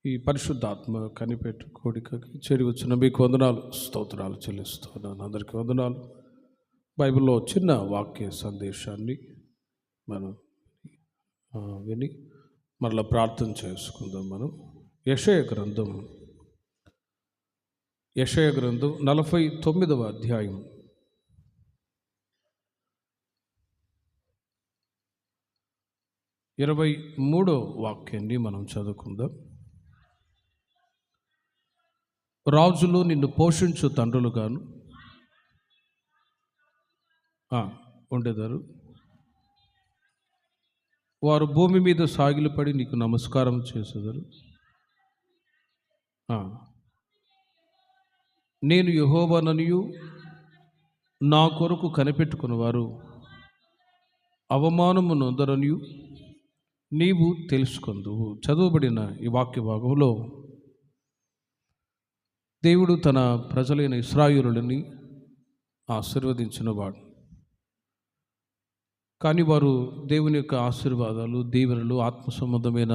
ఈ పరిశుద్ధాత్మ కనిపెట్టు కోడికకి చేరి వచ్చిన మీకు వందనాలు, స్తోత్రాలు చెల్లిస్తున్నాను. అందరికీ వందనాలు. బైబిల్లో చిన్న వాక్య సందేశాన్ని మనం విని మరలా ప్రార్థన చేసుకుందాం. మనం యెషయా గ్రంథం 49వ అధ్యాయం 23వ వాక్యాన్ని మనం చదువుకుందాం. రాజులు నిన్ను పోషించు తండ్రులుగాను ఉండేదారు. వారు భూమి మీద సాగిలపడి నీకు నమస్కారం చేసేదారు. నేను యెహోవాననియు నా కొరకు కనిపెట్టుకున్నవారు అవమానము నొందరనియు నీవు తెలుసుకొందువు. చదువుబడిన ఈ వాక్య భాగంలో దేవుడు తన ప్రజలైన ఇశ్రాయేలుని ఆశీర్వదించినవాడు. కానీ వారు దేవుని యొక్క ఆశీర్వాదాలు, దీవెనలు, ఆత్మ సంబంధమైన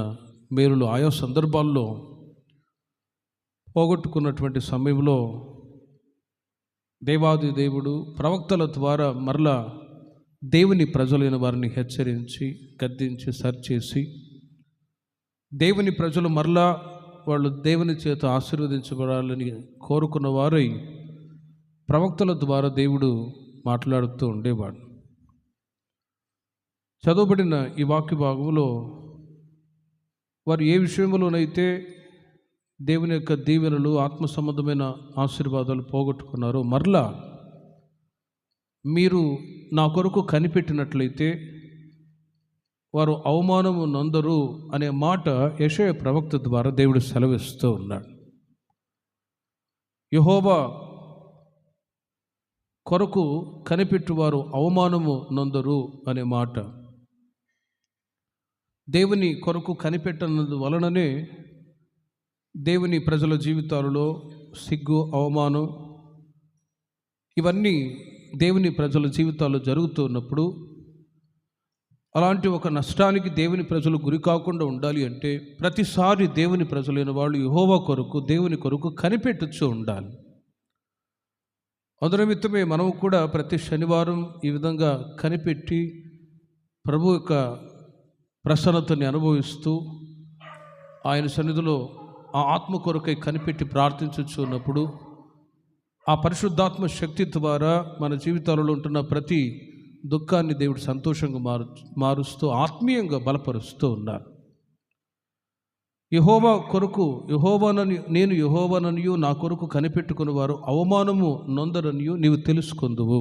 మేలులు ఆయా సందర్భాల్లో పోగొట్టుకున్నటువంటి సమయంలో దేవాది దేవుడు ప్రవక్తల ద్వారా మరలా దేవుని ప్రజలైన వారిని హెచ్చరించి, గద్దించి, సరిచేసి దేవుని ప్రజలు మరలా వాళ్ళు దేవుని చేత ఆశీర్వదించబడాలని కోరుకున్న వారై ప్రవక్తల ద్వారా దేవుడు మాట్లాడుతూ ఉండేవాడు. చదవబడిన ఈ వాక్య భాగంలో వారు ఏ విషయంలోనైతే దేవుని యొక్క దీవెనలు, ఆత్మ సంబంధమైన ఆశీర్వాదాలు పోగొట్టుకున్నారో మరలా మీరు నా కొరకు కనిపెట్టినట్లయితే వారు అవమానము నొందరు అనే మాట యెషయా ప్రవక్త ద్వారా దేవుడు సెలవిస్తూ ఉన్నాడు. యెహోవా కొరకు కనిపెట్టువారు అవమానము నొందరు అనే మాట దేవుని కొరకు కనిపెట్టనందు వలననే దేవుని ప్రజల జీవితాలలో సిగ్గు, అవమానం ఇవన్నీ దేవుని ప్రజల జీవితాల్లో జరుగుతున్నప్పుడు అలాంటి ఒక నష్టానికి దేవుని ప్రజలు గురి కాకుండా ఉండాలి అంటే ప్రతిసారి దేవుని ప్రజలైన వాళ్ళు యెహోవా కొరకు, దేవుని కొరకు కనిపెట్టుచూ ఉండాలి. అందునిమిత్తమే మనం కూడా ప్రతి శనివారం ఈ విధంగా కనిపెట్టి ప్రభు యొక్క ప్రసన్నతని అనుభవిస్తూ ఆయన సన్నిధిలో ఆ ఆత్మ కొరకై కనిపెట్టి ప్రార్థించుచున్నప్పుడు ఆ పరిశుద్ధాత్మ శక్తి ద్వారా మన జీవితాలలో ఉంటున్న ప్రతి దుఃఖాన్ని దేవుడు సంతోషంగా మారుస్తూ ఆత్మీయంగా బలపరుస్తూ ఉన్నారు. యెహోవా కొరకు నేను యెహోవాననియు నా కొరకు కనిపెట్టుకుని వారు అవమానము నొందరనియు నీవు తెలుసుకొందువు.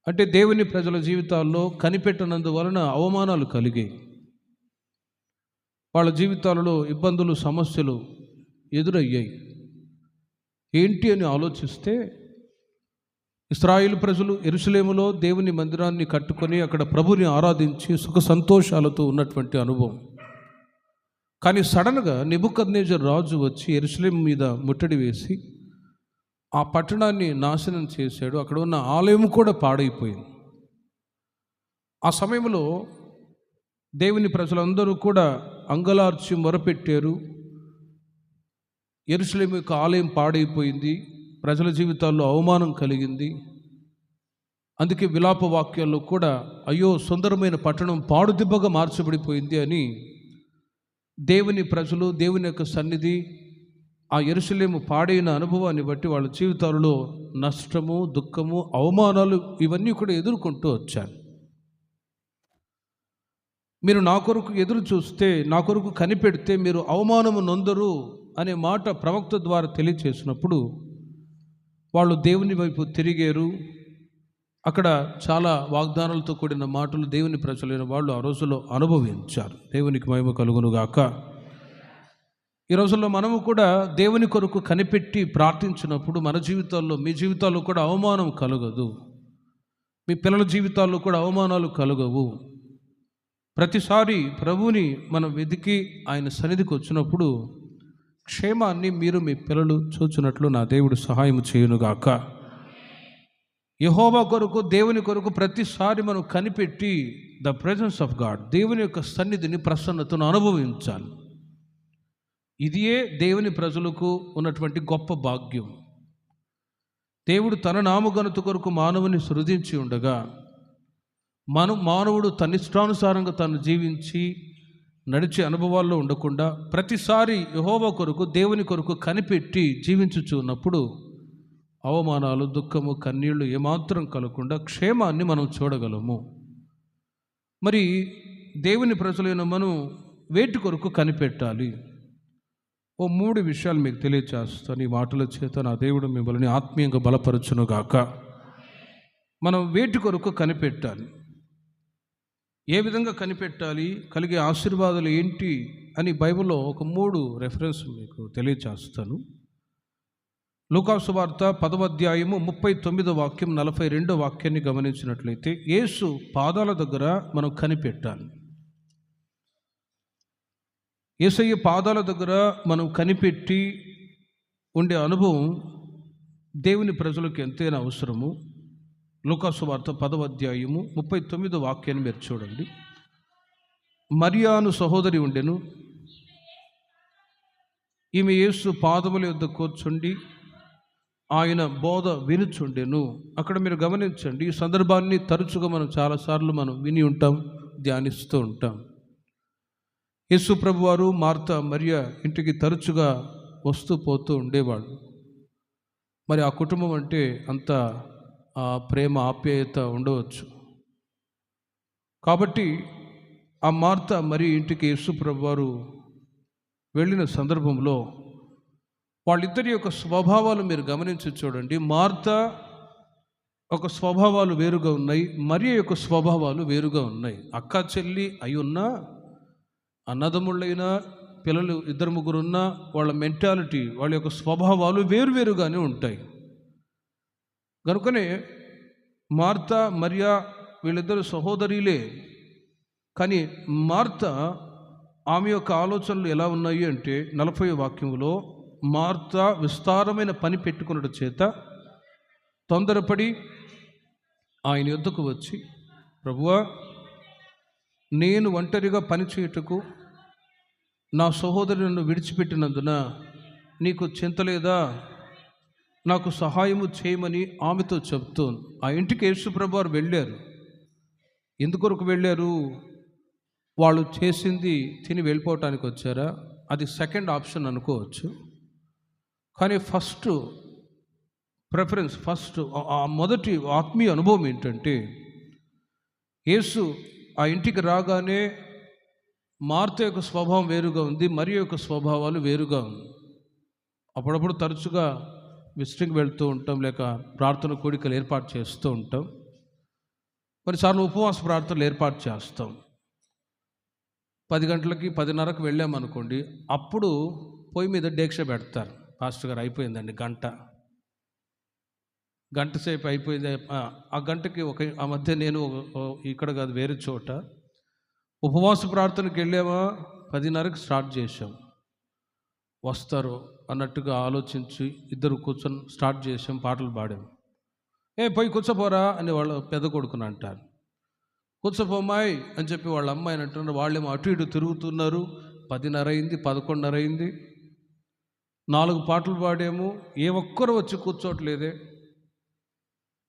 అంటే దేవుని ప్రజల జీవితాల్లో కనిపెట్టనందువలన అవమానాలు కలిగాయి. వాళ్ళ జీవితాలలో ఇబ్బందులు, సమస్యలు ఎదురయ్యాయి. ఏంటి అని ఆలోచిస్తే ఇశ్రాయేలు ప్రజలు యెరూషలేములో దేవుని మందిరాన్ని కట్టుకొని అక్కడ ప్రభుని ఆరాధించి సుఖ సంతోషాలతో ఉన్నటువంటి అనుభవం. కానీ సడన్గా నెబుకద్నెజర్ రాజు వచ్చి యెరూషలేము మీద ముట్టడి వేసి ఆ పట్టణాన్ని నాశనం చేశాడు. అక్కడ ఉన్న ఆలయం కూడా పాడైపోయింది. ఆ సమయంలో దేవుని ప్రజలందరూ కూడా అంగలార్చి మొరపెట్టారు. యెరూషలేము యొక్క ఆలయం పాడైపోయింది, ప్రజల జీవితాల్లో అవమానం కలిగింది. అందుకే విలాప వాక్యాల్లో కూడా అయ్యో సుందరమైన పట్టణం పాడుదిబ్బగా మార్చబడిపోయింది అని దేవుని ప్రజలు, దేవుని యొక్క సన్నిధి, ఆ యెరూషలేము పాడైన అనుభవాన్ని బట్టి వాళ్ళ జీవితాలలో నష్టము, దుఃఖము, అవమానాలు ఇవన్నీ కూడా ఎదుర్కొంటూ వచ్చారు. మీరు నా కొరకు ఎదురు చూస్తే, నా కొరకు కనిపెడితే మీరు అవమానము నొందరు అనే మాట ప్రవక్త ద్వారా తెలియచేసినప్పుడు వాళ్ళు దేవుని వైపు తిరిగారు. అక్కడ చాలా వాగ్దానాలతో కూడిన మాటలు దేవుని ప్రజలైన వాళ్ళు ఆ రోజుల్లో అనుభవించారు. దేవునికి మహిమ కలుగునుగాక. ఈ రోజుల్లో మనము కూడా దేవుని కొరకు కనిపెట్టి ప్రార్థించినప్పుడు మన జీవితాల్లో, మీ జీవితాల్లో కూడా అవమానం కలగదు. మీ పిల్లల జీవితాల్లో కూడా అవమానాలు కలగవు. ప్రతిసారి ప్రభువుని మనం వెతికి ఆయన సన్నిధికి వచ్చినప్పుడు క్షేమాన్ని మీరు, మీ పిల్లలు చూచినట్లు నా దేవుడు సహాయం చేయునుగాక. యెహోవా కొరకు, దేవుని కొరకు ప్రతిసారి మనం కనిపెట్టి ద ప్రెజెన్స్ ఆఫ్ గాడ్, దేవుని యొక్క సన్నిధిని, ప్రసన్నతను అనుభవించాలి. ఇదియే దేవుని ప్రజలకు ఉన్నటువంటి గొప్ప భాగ్యం. దేవుడు తన నామఘనత కొరకు మానవుని సృజించి ఉండగా మానవుడు తన ఇష్టానుసారంగా తను జీవించి నడిచే అనుభవాల్లో ఉండకుండా ప్రతిసారి యెహోవా కొరకు, దేవుని కొరకు కనిపెట్టి జీవించుచు ఉన్నప్పుడు అవమానాలు, దుఃఖము, కన్నీళ్లు ఏమాత్రం కలగకుండా క్షేమాన్ని మనం చూడగలము. మరి దేవుని ప్రజలైన మనం వేటి కొరకు కనిపెట్టాలి? ఓ 3 విషయాలు మీకు తెలియచేస్తాను. ఈ మాటల చేత నా దేవుడు మిమ్మల్ని ఆత్మీయంగా బలపరచునుగాక. మనం వేటి కొరకు కనిపెట్టాలి, ఏ విధంగా కనిపెట్టాలి, కలిగే ఆశీర్వాదాలు ఏంటి అని బైబిల్లో ఒక 3 రెఫరెన్స్ మీకు తెలియచేస్తాను. లూకాసు వార్త 10వ అధ్యాయము 39వ వాక్యం, 42వ వాక్యాన్ని గమనించినట్లయితే యేసు పాదాల దగ్గర మనం కనిపెట్టాలి. యేసయ్య పాదాల దగ్గర మనం కనిపెట్టి ఉండే అనుభవం దేవుని ప్రజలకు ఎంతైనా అవసరము. లూకాసు వార్త 10వ అధ్యాయము 39వ వాక్యాన్ని మీరు చూడండి. మరియాను సహోదరి ఉండెను. ఈమె యేసు పాదముల యొద్ద కూర్చుండి ఆయన బోధ వినుచుండెను. అక్కడ మీరు గమనించండి, ఈ సందర్భాన్ని తరచుగా మనం చాలాసార్లు మనం విని ఉంటాం, ధ్యానిస్తూ ఉంటాం. యేసు ప్రభువారు మార్తా మరియ ఇంటికి తరచుగా వస్తూ పోతూ ఉండేవాళ్ళు. మరి ఆ కుటుంబం అంటే అంత ప్రేమ, ఆప్యాయత ఉండవచ్చు. కాబట్టి ఆ మార్తా మరి ఇంటికి యేసు ప్రభువారు వెళ్ళిన సందర్భంలో వాళ్ళిద్దరి యొక్క స్వభావాలు మీరు గమనించి చూడండి. మార్తా ఒక స్వభావాలు వేరుగా ఉన్నాయి, మరియ యొక్క స్వభావాలు వేరుగా ఉన్నాయి. అక్క చెల్లి అయి ఉన్నా, అన్నదమ్ముళ్ళైనా, పిల్లలు 2-3 ఉన్నా, వాళ్ళ మెంటాలిటీ, వాళ్ళ యొక్క స్వభావాలు వేరువేరుగానే ఉంటాయి. కనుకనే మార్తా మరియా వీళ్ళిద్దరు సహోదరులే. కానీ మార్తా ఆమె యొక్క ఆలోచనలు ఎలా ఉన్నాయి అంటే 40వ వాక్యంలో, మార్తా విస్తారమైన పని పెట్టుకున్నట్టు చేత తొందరపడి ఆయన యొద్దకు వచ్చి, ప్రభువా, నేను ఒంటరిగా పని చేయుటకు నా సహోదరి నన్ను విడిచిపెట్టినందున నీకు చింతలేదా? నాకు సహాయము చేయమని ఆమెతో చెప్తోంది. ఆ ఇంటికి యేసు ప్రభువారు వెళ్ళారు. ఎందుకొరకు వెళ్ళారు? వాళ్ళు చేసింది తిని వెళ్ళిపోవటానికి వచ్చారా? అది సెకండ్ ఆప్షన్ అనుకోవచ్చు. కానీ ఫస్ట్ ప్రిఫరెన్స్, ఆ మొదటి ఆత్మీయ అనుభవం ఏంటంటే, యేసు ఆ ఇంటికి రాగానే మార్త యొక్క స్వభావం వేరుగా ఉంది, మరియ యొక్క స్వభావాలు వేరుగా ఉంది. అప్పుడప్పుడు తరచుగా విజిటింగ్ వెళ్తూ ఉంటాం, లేక ప్రార్థన కోడికలు ఏర్పాటు చేస్తూ ఉంటాం. కొన్నిసార్లు ఉపవాస ప్రార్థనలు ఏర్పాటు చేస్తాం. 10 గంటలకి 10:30కి వెళ్ళామనుకోండి, అప్పుడు పొయ్యి మీద డేక్ష పెడతారు. పాస్టర్ గారు అయిపోయిందండి గంట సేపు అయిపోయింది. ఆ గంటకి ఆ మధ్య నేను ఇక్కడ కాదు, వేరే చోట ఉపవాస ప్రార్థనకి వెళ్ళామా, 10:30కి స్టార్ట్ చేసాం. వస్తారు అన్నట్టుగా ఆలోచించి 2 కూర్చొని స్టార్ట్ చేసాం, పాటలు పాడాము. పోయి కూర్చోపోరా అని వాళ్ళు పెద్ద కొడుకుని అంటారు. కూర్చోపోమ్మాయి అని చెప్పి వాళ్ళ అమ్మాయిని అంటున్నారు. వాళ్ళేమో అటు ఇటు తిరుగుతున్నారు. 10:30 అయింది, 11:30 అయింది. 4 పాటలు పాడాము, ఏ ఒక్కరు వచ్చి కూర్చోట్లేదే.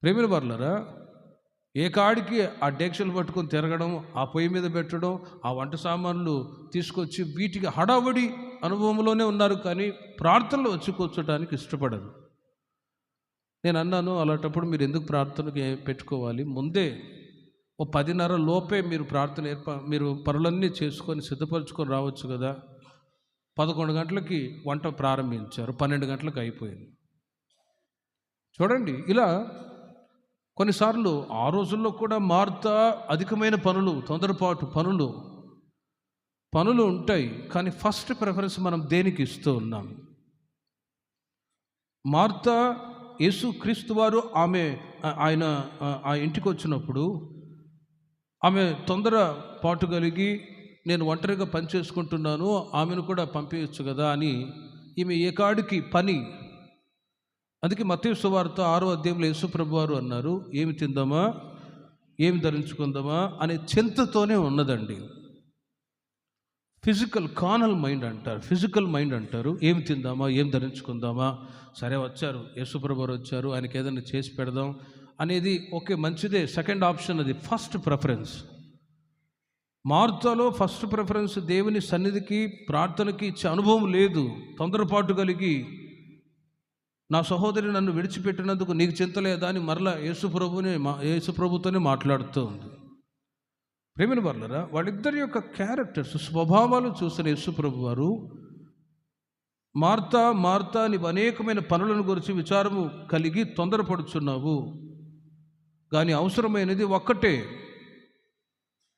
ప్రేమిల వర్లరా, ఏ కాడికి ఆ డేక్షలు పట్టుకొని తిరగడం, ఆ పొయ్యి మీద పెట్టడం, ఆ వంట సామాన్లు తీసుకొచ్చి వీటికి హడావడి అనుభవంలోనే ఉన్నారు. కానీ ప్రార్థనలో వచ్చి కూర్చోటానికి ఇష్టపడరు. నేను అన్నాను, అలాంటప్పుడు మీరు ఎందుకు ప్రార్థనకి పెట్టుకోవాలి? ముందే 10:30 లోపే మీరు ప్రార్థన మీరు పనులన్నీ చేసుకొని సిద్ధపరచుకొని రావచ్చు కదా. 11 గంటలకి వంట ప్రారంభించారు, 12 గంటలకు అయిపోయింది. చూడండి, ఇలా కొన్నిసార్లు ఆ రోజుల్లో కూడా మార్తా అధికమైన పనులు, తొందరపాటు పనులు ఉంటాయి. కానీ ఫస్ట్ ప్రిఫరెన్స్ మనం దేనికి ఇస్తూ ఉన్నాం? మార్తా యేసు క్రీస్తు వారు ఆయన ఆ ఇంటికి వచ్చినప్పుడు ఆమె తొందరపాటు కలిగి, నేను ఒంటరిగా పని చేసుకుంటున్నాను, ఆమెను కూడా పంపించచ్చు కదా అని ఈమె ఏ కాడికి పని. అందుకే మత్తయి సువార్త 6వ అధ్యాయంలో యేసు ప్రభువారు అన్నారు, ఏమి తిందామా, ఏమి ధరించుకుందామా అనే చింతతోనే ఉన్నదండి. కార్నల్ మైండ్ అంటారు, ఫిజికల్ మైండ్ అంటారు. ఏం తిందామా, ఏం ధరించుకుందామా, సరే వచ్చారు యేసుప్రభు వారు వచ్చారు, ఆయనకి ఏదైనా చేసి పెడదాం అనేది ఓకే, మంచిదే. సెకండ్ ఆప్షన్ అది. ఫస్ట్ ప్రిఫరెన్స్ మార్తాలో ఫస్ట్ ప్రిఫరెన్స్ దేవుని సన్నిధికి ప్రార్థనకి ఇచ్చే అనుభవం లేదు. తొందరపాటు కలిగి నా సహోదరి నన్ను విడిచిపెట్టినందుకు నీకు చింతలేదా అని మరలా యేసుప్రభుతోనే మాట్లాడుతూ ఉంది. ప్రేమిన వర్లరా, వాళ్ళిద్దరి యొక్క క్యారెక్టర్స్, స్వభావాలు చూసిన యేసుప్రభు వారు, మార్తా మార్తా నీవు అనేకమైన పనులను గురించి విచారము కలిగి తొందరపడుచున్నావు, కానీ అవసరమైనది ఒక్కటే.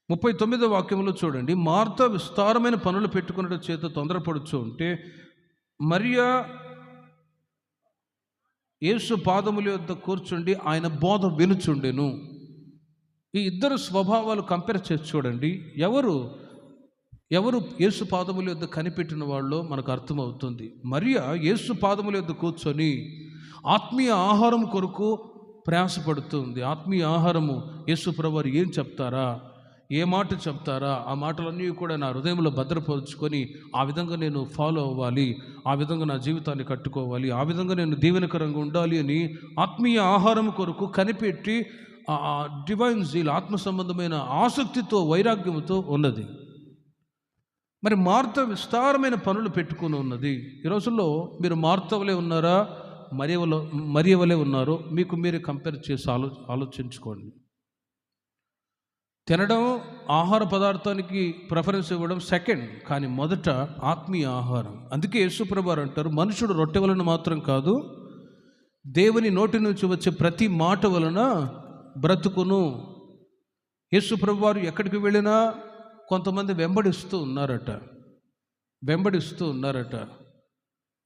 39వ వాక్యంలో చూడండి, మార్తా విస్తారమైన పనులు పెట్టుకున్న చేత తొందరపడుచు ఉంటే మరియా యేసు పాదముల యొద్ద కూర్చుండి ఆయన బోధ వినుచుండెను. ఈ ఇద్దరు స్వభావాలు కంపేర్ చేసి చూడండి. ఎవరు యేసు పాదముల యొద్ద కనిపెట్టిన వాళ్ళో మనకు అర్థమవుతుంది. మరియా యేసు పాదముల యొద్ద కూర్చొని ఆత్మీయ ఆహారం కొరకు ప్రయాసపడుతుంది. ఆత్మీయ ఆహారము యేసు ప్రభువారు ఏం చెప్తారా, ఏ మాట చెప్తారా, ఆ మాటలన్నీ కూడా నా హృదయంలో భద్రపరుచుకొని ఆ విధంగా నేను ఫాలో అవ్వాలి, ఆ విధంగా నా జీవితాన్ని కట్టుకోవాలి, ఆ విధంగా నేను దీవెనకరంగా ఉండాలి అని ఆత్మీయ ఆహారం కొరకు కనిపెట్టి ఆ డివైన్ జీల్, ఆత్మ సంబంధమైన ఆసక్తితో, వైరాగ్యంతో ఉన్నది. మరి మార్త విస్తారమైన పనులు పెట్టుకుని ఉన్నది. ఈ రోజుల్లో మీరు మార్తవలే ఉన్నారా, మరియవలే ఉన్నారో మీకు మీరే కంపేర్ చేసి ఆలోచించుకోండి. తినడం, ఆహార పదార్థానికి ప్రిఫరెన్స్ ఇవ్వడం సెకండ్, కానీ మొదట ఆత్మీయ ఆహారం. అందుకే యేసుప్రభు వారు అంటారు, మనుషుడు రొట్టె వలన మాత్రం కాదు, దేవుని నోటి నుంచి వచ్చే ప్రతి మాట వలన బ్రతుకును. యేసుప్రభు వారు ఎక్కడికి వెళ్ళినా కొంతమంది వెంబడిస్తూ ఉన్నారట.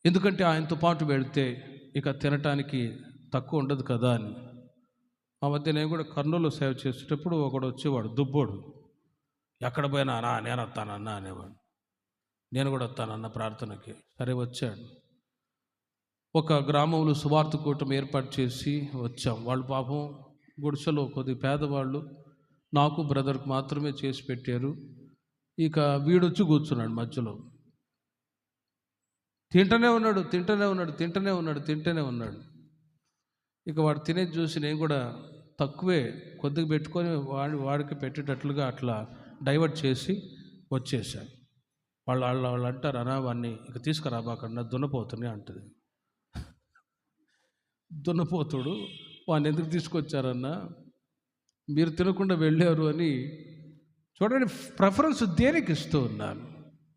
ఎందుకంటే ఆయనతో పాటు వెళితే ఇక తినటానికి తక్కువ ఉండదు కదా అని. ఆ మధ్య నేను కూడా కర్నూలు సేవ చేసేటప్పుడు ఒకడు వచ్చేవాడు, దుబ్బోడు. ఎక్కడ పోయినా అన్నా నేను వస్తానన్నా అనేవాడు. నేను కూడా వస్తానన్న ప్రార్థనకి. సరే వచ్చాడు. ఒక గ్రామంలో సువార్త కూటమి ఏర్పాటు చేసి వచ్చాం. వాళ్ళు పాపం గుడిసెలో కొద్ది పేదవాళ్ళు, నాకు బ్రదర్కి మాత్రమే చేసి పెట్టారు. ఇక వీడొచ్చి కూర్చున్నాడు మధ్యలో. తింటూనే ఉన్నాడు. ఇక వాడు తినేది చూసి నేను కూడా తక్కువే కొద్దిగా పెట్టుకొని వాడికి పెట్టేటట్లుగా అట్లా డైవర్ట్ చేసి వచ్చేసాను. వాళ్ళు అంటారు, అనా వాడిని ఇక తీసుకురాబాకన్నా దున్నపోతుని అంటుంది. దున్నపోతుడు వాడిని ఎందుకు తీసుకొచ్చారన్నా, మీరు తినకుండా వెళ్ళారు అని. చూడండి, ప్రిఫరెన్స్ దేనికి ఇస్తూ ఉన్నాను.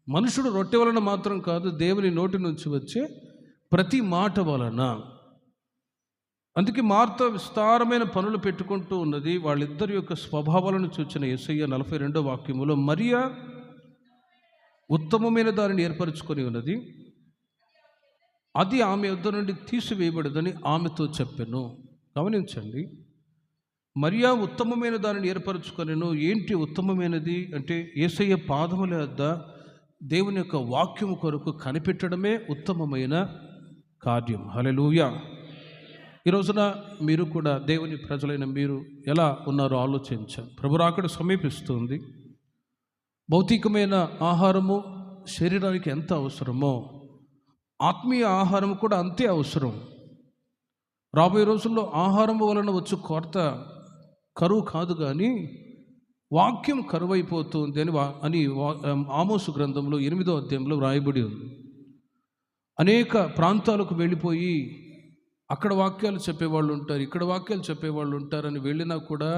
మనుషుడు రొట్టె వలన మాత్రం కాదు, దేవుని నోటి నుంచి వచ్చే ప్రతి మాట వలన. అందుకే మార్త విస్తారమైన పనులు పెట్టుకుంటూ ఉన్నది. వాళ్ళిద్దరి యొక్క స్వభావాలను చూచిన యేసయ్య 42వ వాక్యములో, మరియా ఉత్తమమైన దానిని ఏర్పరచుకొని ఉన్నది, అది ఆమె యొద్ద నుండి తీసివేయబడదని ఆమెతో చెప్పెను. గమనించండి, మరియా ఉత్తమమైన దానిని ఏర్పరచుకొనెను. ఏంటి ఉత్తమమైనది అంటే, యేసయ్య పాదముల యొద్ద దేవుని యొక్క వాక్యము కొరకు కనిపెట్టడమే ఉత్తమమైన కార్యం. హల్లెలూయా. ఈ రోజున మీరు కూడా, దేవుని ప్రజలైన మీరు ఎలా ఉన్నారో ఆలోచించండి. ప్రభు రాకడ సమీపిస్తుంది. భౌతికమైన ఆహారము శరీరానికి ఎంత అవసరమో ఆత్మీయ ఆహారం కూడా అంతే అవసరం. రాబోయే రోజుల్లో ఆహారం వలన వచ్చే కొరత కరువు కాదు, కానీ వాక్యం కరువైపోతుంది అని ఆమోసు గ్రంథంలో 8వ అధ్యాయంలో వ్రాయబడి ఉంది. అనేక ప్రాంతాలకు వెళ్ళిపోయి అక్కడ వాక్యాలు చెప్పేవాళ్ళు ఉంటారు, ఇక్కడ వాక్యాలు చెప్పేవాళ్ళు ఉంటారని వెళ్ళినా కూడా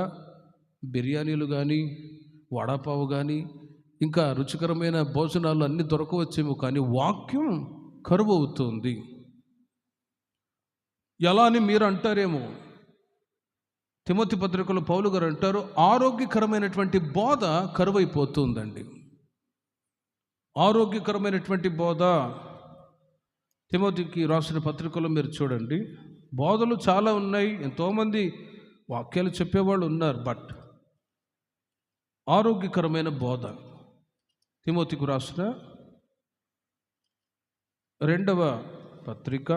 బిర్యానీలు కానీ, వడాపావు కానీ, ఇంకా రుచికరమైన భోజనాలు అన్నీ దొరకవచ్చేమో, కానీ వాక్యం కరువు అవుతుంది. ఎలా అని మీరు అంటారేమో. తిమోతి పత్రికలో పౌలు గారు అంటారు, ఆరోగ్యకరమైనటువంటి బోధ కరువైపోతుందండి. ఆరోగ్యకరమైనటువంటి బోధ తిమోతికి రాసిన పత్రికలో మీరు చూడండి, బోధలు చాలా ఉన్నాయి, ఎంతోమంది వాక్యాలు చెప్పేవాళ్ళు ఉన్నారు, బట్ ఆరోగ్యకరమైన బోధ. తిమోతికి రాసిన 2వ పత్రిక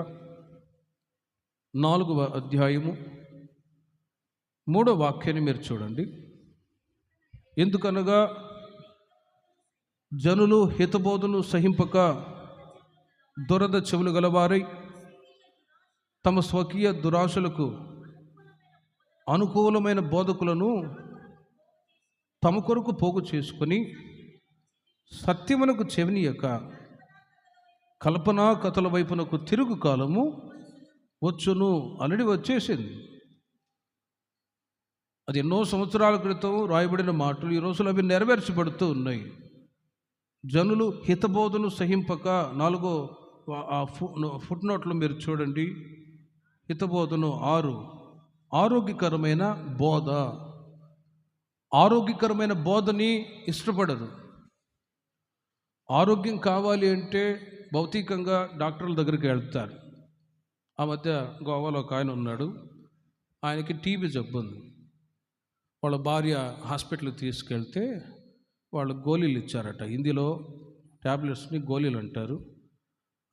4వ అధ్యాయము 3వ వాక్యాన్ని మీరు చూడండి. ఎందుకనగా జనులు హితబోధను సహింపక దురద చెవులు గలవారై తమ స్వకీయ దురాశలకు అనుకూలమైన బోధకులను తమ కొరకు పోగు చేసుకొని సత్యమునకు చెవినియక కల్పనా కథల వైపునకు తిరుగు కాలము వచ్చును అలడి వచ్చేసింది. అది ఎన్నో సంవత్సరాల క్రితం రాయబడిన మాటలు ఈ రోజులు అవి నెరవేర్చబడుతూ ఉన్నాయి. జనులు హితబోధను సహింపక, 4వ ఫుట్ నోట్లో మీరు చూడండి, హితబోధను 6, ఆరోగ్యకరమైన బోధ. ఆరోగ్యకరమైన బోధని ఇష్టపడరు. ఆరోగ్యం కావాలి అంటే భౌతికంగా డాక్టర్ల దగ్గరికి వెళ్తారు. ఆ మధ్య గోవాలో ఒక ఆయన ఉన్నాడు, ఆయనకి టీబీ జబ్బు ఉంది. వాళ్ళ భార్య హాస్పిటల్కి తీసుకెళ్తే వాళ్ళు గోళీలు ఇచ్చారట. హిందీలో ట్యాబ్లెట్స్ని గోళీలు అంటారు.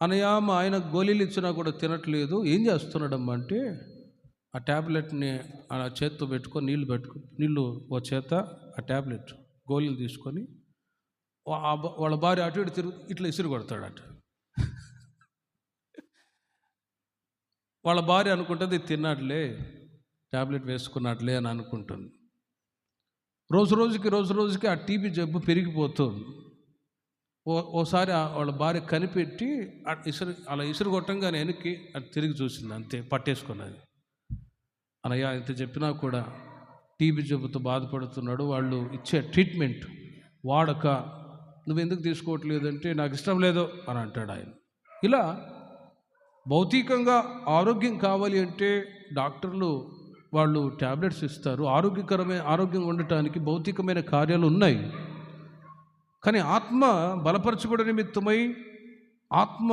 అనయ్య మా ఆయన గోళీలు ఇచ్చినా కూడా తినట్లేదు, ఏం చేస్తున్నాడమ్మా అంటే, ఆ ట్యాబ్లెట్ని ఆ చేత్తో పెట్టుకొని నీళ్ళు ఓ చేత ఆ ట్యాబ్లెట్ గోళీలు తీసుకొని వాళ్ళ భార్య అటు ఇటు ఇట్లా ఇసురు కొడతాడట. వాళ్ళ భార్య అనుకుంటుంది తిన్నాడులే, ట్యాబ్లెట్ వేసుకున్నాడులే అని అనుకుంటుంది. రోజు రోజుకి ఆ టీబీ జబ్బు పెరిగిపోతుంది. ఓసారి వాళ్ళ భార్య కనిపెట్టి అలా ఇసురు కొట్టంగానే వెనక్కి అది తిరిగి చూసింది, అంతే పట్టేసుకున్నది. అనయ్య ఇంత చెప్పినా కూడా టీబీ జబ్బుతో బాధపడుతున్నాడు, వాళ్ళు ఇచ్చే ట్రీట్మెంట్ వాడక నువ్వెందుకు తీసుకోవట్లేదంటే నాకు ఇష్టం లేదు అని అంటాడు ఆయన. ఇలా భౌతికంగా ఆరోగ్యం కావాలి అంటే డాక్టర్లు వాళ్ళు ట్యాబ్లెట్స్ ఇస్తారు. ఆరోగ్యం ఉండటానికి భౌతికమైన కార్యాలు ఉన్నాయి. కానీ ఆత్మ బలపరచబడి నిమిత్తమై, ఆత్మ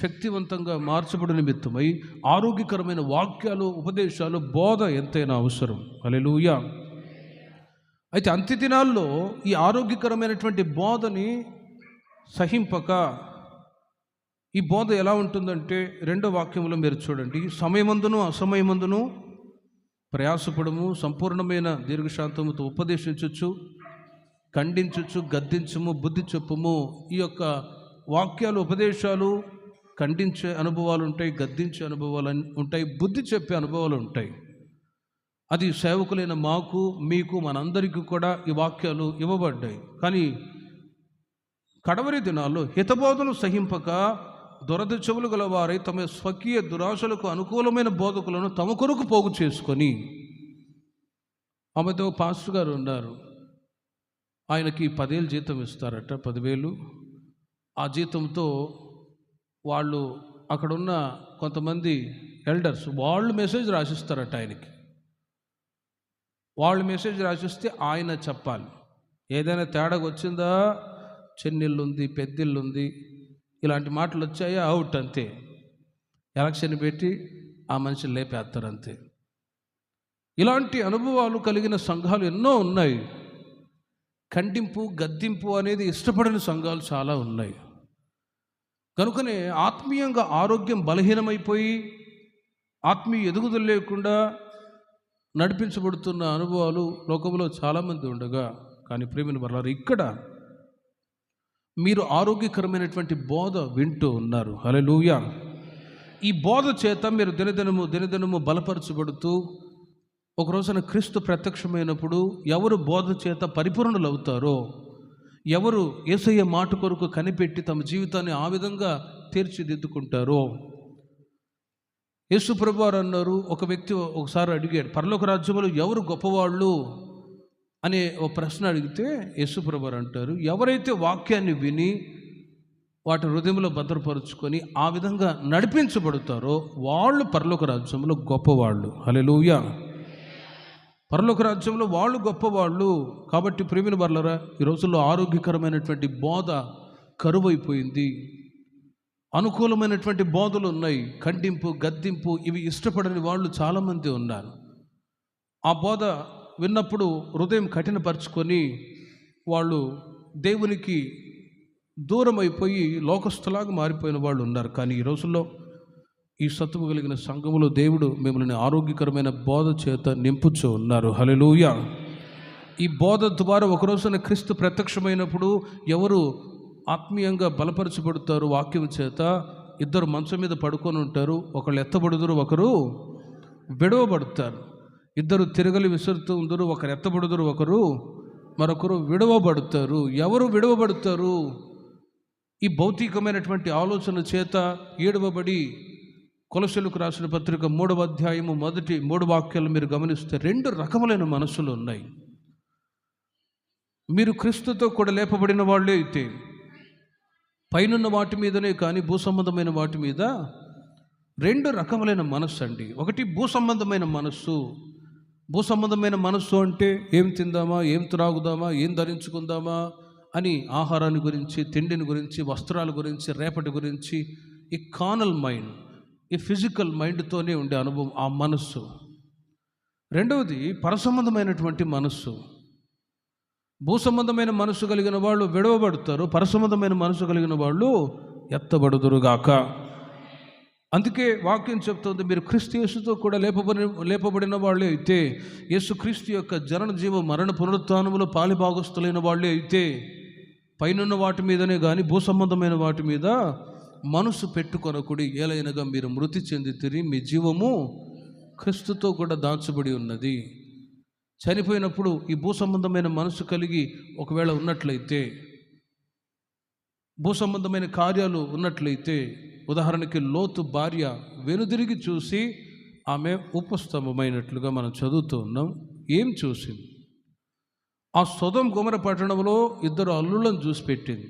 శక్తివంతంగా మార్చబడి నిమిత్తమై ఆరోగ్యకరమైన వాక్యాలు, ఉపదేశాలు, బోధ ఎంతైనా అవసరం. హల్లెలూయా. అయితే అంత్య దినాల్లో ఈ ఆరోగ్యకరమైనటువంటి బోధని సహింపక, ఈ బోధ ఎలా ఉంటుందంటే 2వ వాక్యంలో మీరు చూడండి, సమయమందును అసమయమందును ప్రయాసపడము, సంపూర్ణమైన దీర్ఘశాంతముతో ఉపదేశించచ్చు, ఖండించచ్చు, గద్దించము, బుద్ధి చెప్పుము. ఈ యొక్క వాక్యాలు, ఉపదేశాలు ఖండించే అనుభవాలు ఉంటాయి, గద్దించే అనుభవాలు ఉంటాయి, బుద్ధి చెప్పే అనుభవాలు ఉంటాయి. అది సేవకులైన మాకు, మీకు, మనందరికీ కూడా ఈ వాక్యాలు ఇవ్వబడ్డాయి. కానీ కడవరి దినాల్లో హితబోధను సహింపక దురద చెవులు గలవారై తమ స్వకీయ దురాశలకు అనుకూలమైన బోధకులను తమ కొరకు పోగు చేసుకొని, ఆమెతో పాస్టర్ గారు ఉన్నారు, ఆయనకి 10,000 జీతం ఇస్తారట, 10,000. ఆ జీతంతో వాళ్ళు అక్కడున్న కొంతమంది ఎల్డర్స్ వాళ్ళు మెసేజ్ రాసిస్తారట ఆయనకి. వాళ్ళు మెసేజ్ రాసిస్తే ఆయన చెప్పాలి. ఏదైనా తేడాగా వచ్చిందా, చెన్నిల్లుంది, పెద్దిల్లుంది, ఇలాంటి మాటలు వచ్చాయా, అవుట్ అంతే. ఎలక్షన్ పెట్టి ఆ మనిషిని లేపేస్తారు అంతే. ఇలాంటి అనుభవాలు కలిగిన సంఘాలు ఎన్నో ఉన్నాయి. ఖండింపు, గద్దింపు అనేది ఇష్టపడిన సంఘాలు చాలా ఉన్నాయి. కనుకనే ఆత్మీయంగా ఆరోగ్యం బలహీనమైపోయి ఆత్మీయ ఎదుగుదల లేకుండా నడిపించబడుతున్న అనుభవాలు లోకంలో చాలామంది ఉండగా, కానీ ప్రేమిని వర్లారా, ఇక్కడ మీరు ఆరోగ్యకరమైనటువంటి బోధ వింటూ ఉన్నారు. హల్లెలూయా. ఈ బోధ చేత మీరు దినదినము బలపరచబడుతూ, ఒక రోజున క్రీస్తు ప్రత్యక్షమైనప్పుడు ఎవరు బోధ చేత పరిపూర్ణులు అవుతారో, ఎవరు యేసయ్య మాట కొరకు కనిపెట్టి తమ జీవితాన్ని ఆ విధంగా తీర్చిదిద్దుకుంటారో, యేసు ప్రభువారు అన్నారు, ఒక వ్యక్తి ఒకసారి అడిగాడు, పరలోక రాజ్యంలో ఎవరు గొప్పవాళ్ళు అనే ఒక ప్రశ్న అడిగితే యేసు ప్రభువారు అంటారు, ఎవరైతే వాక్యాన్ని విని వాటి హృదయంలో భద్రపరుచుకొని ఆ విధంగా నడిపించబడతారో వాళ్ళు పరలోక రాజ్యంలో గొప్పవాళ్ళు. హల్లెలూయా. పరలోక రాజ్యంలో వాళ్ళు గొప్పవాళ్ళు. కాబట్టి ప్రేమిన వర్లారా, ఈ రోజుల్లో ఆరోగ్యకరమైనటువంటి బోధ కరువైపోయింది. అనుకూలమైనటువంటి బోధలు ఉన్నాయి, ఖండింపు, గద్దింపు ఇవి ఇష్టపడని వాళ్ళు చాలామంది ఉన్నారు. ఆ బోధ విన్నప్పుడు హృదయం కఠినపరుచుకొని వాళ్ళు దేవునికి దూరం అయిపోయి లోకస్తులాగా మారిపోయిన వాళ్ళు ఉన్నారు. కానీ ఈ రోజుల్లో ఈ సత్తువు కలిగిన సంఘములో దేవుడు మిమ్మల్ని ఆరోగ్యకరమైన బోధ చేత నింపుచూ ఉన్నారు. హల్లెలూయా. ఈ బోధ ద్వారా ఒక రోజున క్రీస్తు ప్రత్యక్షమైనప్పుడు ఎవరు ఆత్మీయంగా బలపరచబడతారు వాక్యం చేత? ఇద్దరు మంచం మీద పడుకొని ఉంటారు, ఒకళ్ళు ఎత్తబడుదురు, ఒకరు విడవబడతారు. ఇద్దరు తిరగలి విసురుతూ ఉందరు, ఒకరు ఎత్తబడుదురు, మరొకరు విడవబడతారు. ఎవరు విడవబడతారు? ఈ భౌతికమైనటువంటి ఆలోచన చేత ఏడవబడి. కొలొస్సీయులకు రాసిన పత్రిక 3వ అధ్యాయము మొదటి 3 వాక్యాలు మీరు గమనిస్తే 2 రకములైన మనసులు ఉన్నాయి. మీరు క్రీస్తుతో కూడా లేపబడిన వాళ్ళే అయితే పైనున్న వాటి మీదనే కానీ భూ సంబంధమైన వాటి మీద 2 రకములైన మనస్సు అండి. ఒకటి భూ సంబంధమైన మనస్సు. భూ సంబంధమైన మనస్సు అంటే ఏం తిందామా, ఏం త్రాగుదామా, ఏం ధరించుకుందామా అని ఆహారాన్ని గురించి, తిండిని గురించి, వస్త్రాల గురించి, రేపటి గురించి, ఈ కార్నల్ మైండ్, ఈ ఫిజికల్ మైండ్తోనే ఉండే అనుభవం ఆ మనస్సు. రెండవది పరసంబంధమైనటువంటి మనస్సు. భూ సంబంధమైన మనస్సు కలిగిన వాళ్ళు విడవబడతారు, పరసంబంధమైన మనస్సు కలిగిన వాళ్ళు ఎత్తబడుదురుగాక. అందుకే వాక్యం చెప్తుంది, మీరు క్రీస్తు యేసుతో కూడా లేపబడిన వాళ్ళే అయితే, యేసుక్రీస్తు యొక్క జనన జీవ మరణ పునరుత్థానములో పాలిభాగస్తులైన వాళ్ళే అయితే పైనున్న వాటి మీదనే కానీ భూ సంబంధమైన వాటి మీద మనసు పెట్టుకొనకుడి. ఏలైనగా మీరు మృతి చెందితిరి, మీ జీవము క్రీస్తుతో కూడా దాచబడి ఉన్నది. చనిపోయినప్పుడు ఈ భూ సంబంధమైన మనసు కలిగి ఒకవేళ ఉన్నట్లయితే, భూ సంబంధమైన కార్యాలు ఉన్నట్లయితే, ఉదాహరణకి లోతు భార్య వెనుదిరిగి చూసి ఆమె ఉపస్తంభమైనట్లుగా మనం చదువుతూ ఉన్నాం. ఏం చూసింది? ఆ సొదొమ గొమొర్రా పట్టణంలో 2 అల్లులను చూసి పెట్టింది.